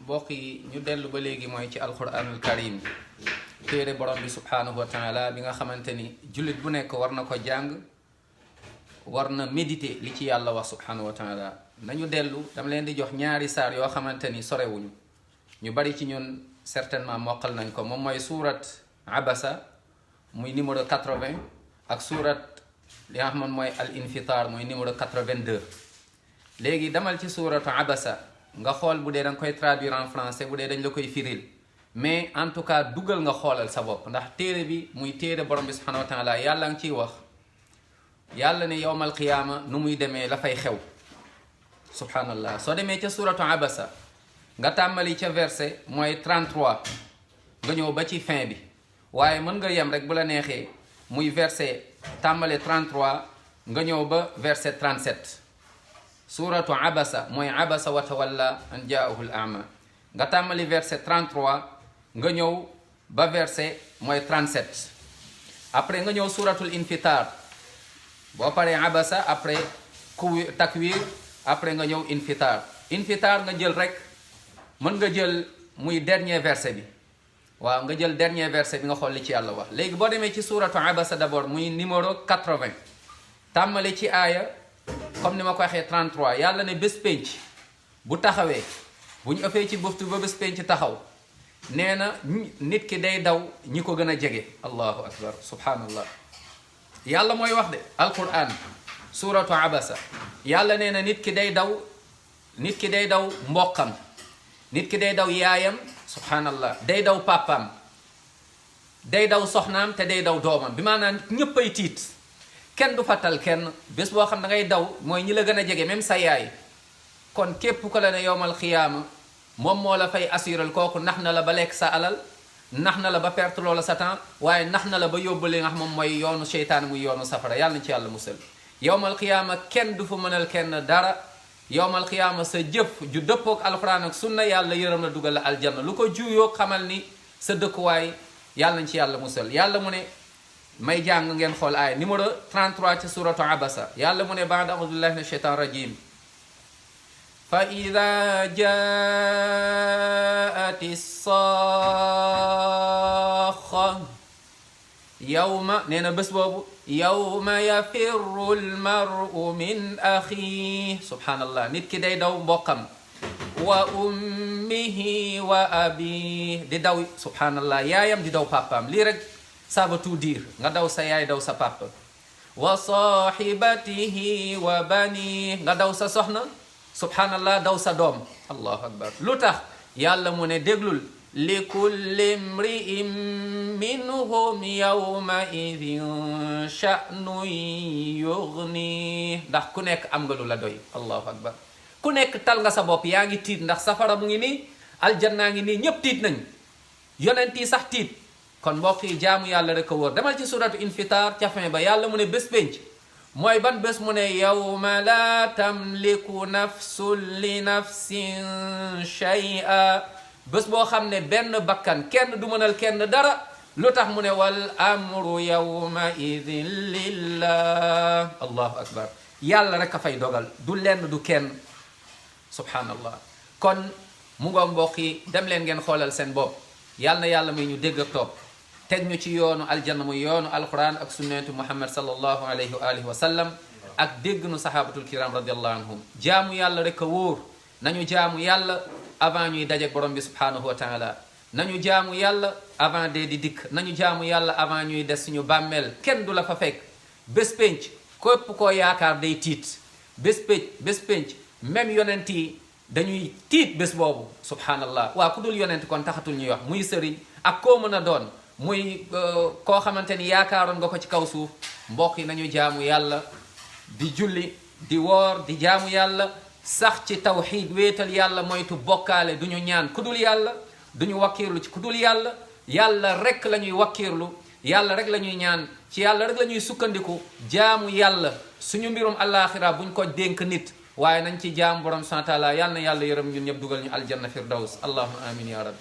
bokk yi ñu dellu ba léegi mooy ci alquranul karim téere borom bi subhanahu wa taala bi nga xamante ni jullit bu nekk war na ko jàng war na méditer li ci yàlla wax subhanahu wa taala. nañu dellu dama leen di jox ñaari saar yoo xamante ni sorewuñu ñu bari ci ñun certainement mokkal nañ ko. moom mooy suurat abasa muy numéro 80 ak suurat li nga xam mooy al infitar muy numéro 82. léegi demal ci suuratu abasa nga xool bu dee da nga koy traduire en français bu dee dañ la koy firil, mais en tout cas dugal nga xoolal sa bopp ndax téere bi muy téere borom bi subhanahu wa taala yàlla nga ciy wax yàlla ne yowmal qiyaama nu muy demee la fay xew subhanallah. soo demee ca suuratu abasa nga tàmmali ca verset mooy 33 nga ñëw ba ci fin bi, waaye mën nga yem rek bu la neexee muy verset tàmmale 33 nga ñëw ba verset 37. suuratu abasa mooy abasa wa tawalla an jaahu l ama nga tàmmali verset 33 nga ñëw ba verset mooy 37. après nga ñëw suuratul infitar boo paree abasa après takwir après nga ñëw infitar nga jël rek mën nga jël muy dernier verset bi. waaw nga jël dernier verset bi nga xool li ci yàlla wax. léegi boo demee ci suuratu abasa d'abord muy numéro 80 tàmmali ci aaya comme ni ma ko waxee 33 yàlla ne bés pénc bu taxawee bu ñu ëppee ci buftu ba bés pénc taxaw nee na nit ki day daw ñi ko gën a jege. allahu akbar subhanallah. yàlla mooy wax de alquran suratu abasa yàlla nee na nit ki day daw mboqam, nit ki day daw yaayam subhanallah, day daw papaam, day daw soxnaam te day daw doomam, bi maanaam ñépp ay tiit. kenn du fattal kenn bés boo xam da ngay daw mooy ñi la gën a jege même sa yaay. kon képp ko la ne yowmal xiyaama moom moo la fay assural kooku nax na la ba lekk sa alal, nax na la ba perte loola sa temps, waaye nax na la ba yóbbali nga xam moom mooy yoonu seytaan muy yoonu safara. yàlla na ci yàlla musal. yowmal xiyaama kenn du fa mënal kenn dara. yowmal xiyaama sa jëf ju dëppook alquran ak sunna yàlla yërëm la dugal la aljanna, lu ko juuyoo xamal ni sa dëkkuwaay. yàlla nañ ci yàlla musal. yàlla mu ne may jàng ngeen xool aaya numéro 33 ci suratu abasa. yàlla mu ne baada audu billahi min asheytan rajim fa ida jaati saaxa yawma nee na bés boobu yawma yafirru almaru min axi subhanallah. nit ki day daw mbokkam wa ummihi wa abi di daw subhanallah yaayam di daw papaam. lii rek ça veut tout dire. nga daw sa yaay daw sa papa. wa sahibatihi wa bani nga daw sa soxna subhanallah daw sa doom. allahu akbar. lu tax yàlla mu ne déglul li kulli mri'in minhum yawma idin sha'nun yughni ndax ku nekk am nga lu la doy. allahu akbar. ku nekk tal nga sa bopp yaa ngi tiit ndax safara mu ngi nii aljannaa ngi nii ñépp tiit nañ yonent yi sax tiit. kon mbokk yi jaamu yàlla rek a wóor. demal ci suratu infitar ca fin ba yàlla mu ne bés pénc mooy ban bés mu ne yawma la tamliku nafsun li nafsin shay'a bés boo xam ne benn bakkan kenn du mënal kenn dara. lu tax mu ne wal amru yawma idin lillah. allahu akbar. yàlla rek a fay dogal du lenn du kenn subhanallah. kon mu ngoog mbokk yi dem leen ngeen xoolal seen bopp. yàlla na yàlla may ñu dégg ak topp teg ñu ci yoonu aljanna muy yoonu alquran ak sunnatu muhammad sallallahu alayhi wa alihi wa sallam ak dégg nu sahabatul kiram radiallahu anhum. jaamu yàlla rek a wóor. nañu jaamu yàlla avant ñuy dajeek borom bi subhanahu wa taala. nañu jaamu yàlla avant dee di dikk. nañu jaamu yàlla avant ñuy des suñu bàmmeel kenn du la fa fekk. bés pénc képp koo yaakaar day tiit. bés pénc même yonent yi dañuy tiit bés boobu subhanallah. waa ku dul yonent kon taxatul ñuy wax muy sëriñ ak koo mën a doon muy koo xamante ni yaakaaroon nga ko ci kaw suuf. mbokk yi nañu jaamu yàlla di julli di woor di jaamu yàlla sax ci tawxiid wéetal yàlla moytu bokkaale. du ñu ñaan ku dul yàlla, du ñu wakkiirlu ci ku dul yàlla. yàlla rek la ñuy wakkiirlu, yàlla rek la ñuy ñaan, ci yàlla rek la ñuy sukkandiku. jaamu yàlla suñu mbirum àllaaxira buñ ko dénk nit, waaye nañ ci jaam borom subhaanahu wa taala. yàlla na yàlla yërëm ñun ñëpp dugal ñu aljanna firdaws. allahumma amin ya rabbi.